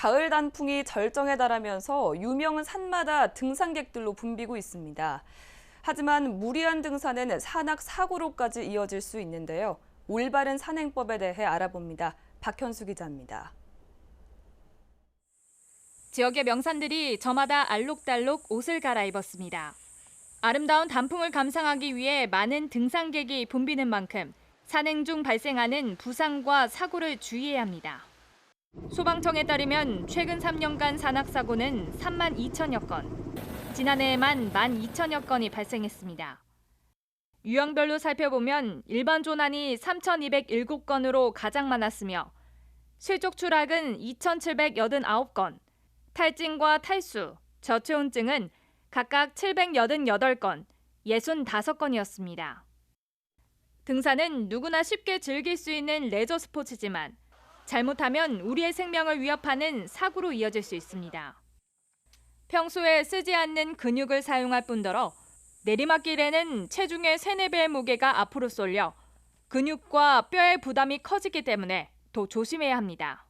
가을 단풍이 절정에 달하면서 유명 산마다 등산객들로 붐비고 있습니다. 하지만 무리한 등산은 산악 사고로까지 이어질 수 있는데요. 올바른 산행법에 대해 알아봅니다. 박현수 기자입니다. 지역의 명산들이 저마다 알록달록 옷을 갈아입었습니다. 아름다운 단풍을 감상하기 위해 많은 등산객이 붐비는 만큼 산행 중 발생하는 부상과 사고를 주의해야 합니다. 소방청에 따르면 최근 3년간 산악사고는 3만 2천여 건, 지난해에만 1만 2천여 건이 발생했습니다. 유형별로 살펴보면 일반 조난이 3,207건으로 가장 많았으며 실족 추락은 2,789건, 탈진과 탈수, 저체온증은 각각 788건, 65건이었습니다. 등산은 누구나 쉽게 즐길 수 있는 레저 스포츠지만 잘못하면 우리의 생명을 위협하는 사고로 이어질 수 있습니다. 평소에 쓰지 않는 근육을 사용할 뿐더러 내리막길에는 체중의 3, 4배의 무게가 앞으로 쏠려 근육과 뼈의 부담이 커지기 때문에 더 조심해야 합니다.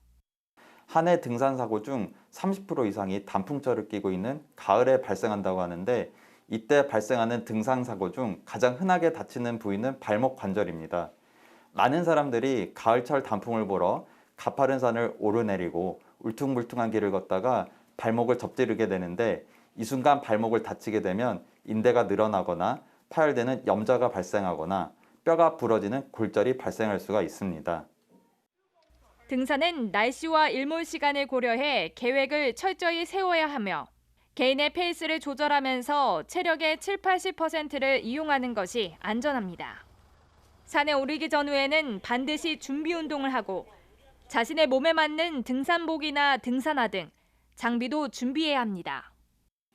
한 해 등산 사고 중 30% 이상이 단풍철을 끼고 있는 가을에 발생한다고 하는데 이때 발생하는 등산 사고 중 가장 흔하게 다치는 부위는 발목 관절입니다. 많은 사람들이 가을철 단풍을 보러 가파른 산을 오르내리고 울퉁불퉁한 길을 걷다가 발목을 접지르게 되는데 이 순간 발목을 다치게 되면 인대가 늘어나거나 파열되는 염좌가 발생하거나 뼈가 부러지는 골절이 발생할 수가 있습니다. 등산은 날씨와 일몰 시간을 고려해 계획을 철저히 세워야 하며 개인의 페이스를 조절하면서 체력의 7, 80%를 이용하는 것이 안전합니다. 산에 오르기 전후에는 반드시 준비 운동을 하고 자신의 몸에 맞는 등산복이나 등산화 등 장비도 준비해야 합니다.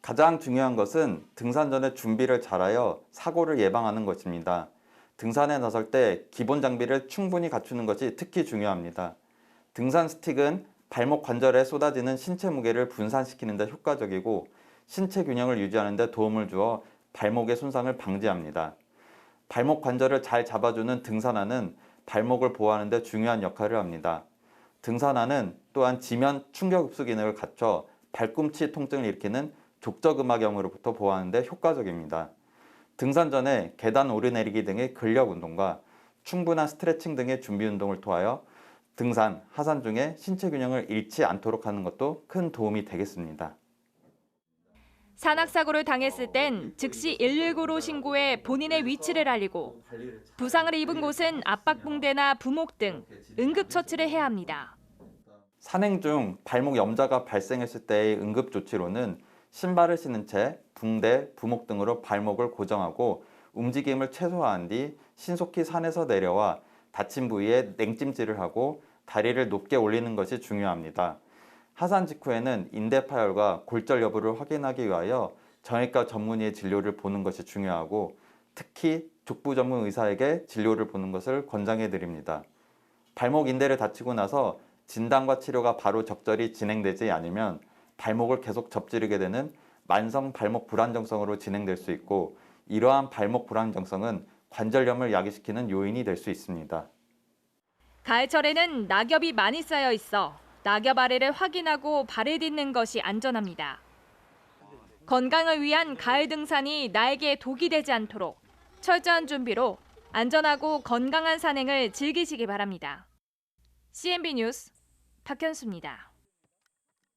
가장 중요한 것은 등산 전에 준비를 잘하여 사고를 예방하는 것입니다. 등산에 나설 때 기본 장비를 충분히 갖추는 것이 특히 중요합니다. 등산 스틱은 발목 관절에 쏟아지는 신체 무게를 분산시키는 데 효과적이고 신체 균형을 유지하는 데 도움을 주어 발목의 손상을 방지합니다. 발목 관절을 잘 잡아주는 등산화는 발목을 보호하는 데 중요한 역할을 합니다. 등산화는 또한 지면 충격 흡수 기능을 갖춰 발꿈치 통증을 일으키는 족저근막염으로부터 보호하는 데 효과적입니다. 등산 전에 계단 오르내리기 등의 근력 운동과 충분한 스트레칭 등의 준비 운동을 통하여 등산, 하산 중에 신체 균형을 잃지 않도록 하는 것도 큰 도움이 되겠습니다. 산악사고를 당했을 땐 즉시 119로 신고해 본인의 위치를 알리고 부상을 입은 곳은 압박붕대나 부목 등 응급처치를 해야 합니다. 산행 중 발목 염좌가 발생했을 때의 응급조치로는 신발을 신은 채 붕대, 부목 등으로 발목을 고정하고 움직임을 최소화한 뒤 신속히 산에서 내려와 다친 부위에 냉찜질을 하고 다리를 높게 올리는 것이 중요합니다. 하산 직후에는 인대 파열과 골절 여부를 확인하기 위하여 정형외과 전문의의 진료를 보는 것이 중요하고 특히 족부 전문 의사에게 진료를 보는 것을 권장해 드립니다. 발목 인대를 다치고 나서 진단과 치료가 바로 적절히 진행되지 않으면 발목을 계속 접지르게 되는 만성 발목 불안정성으로 진행될 수 있고 이러한 발목 불안정성은 관절염을 야기시키는 요인이 될 수 있습니다. 가을철에는 낙엽이 많이 쌓여 있어 낙엽 아래를 확인하고 발을 딛는 것이 안전합니다. 건강을 위한 가을 등산이 나에게 독이 되지 않도록 철저한 준비로 안전하고 건강한 산행을 즐기시기 바랍니다. CNB 뉴스 박현수입니다.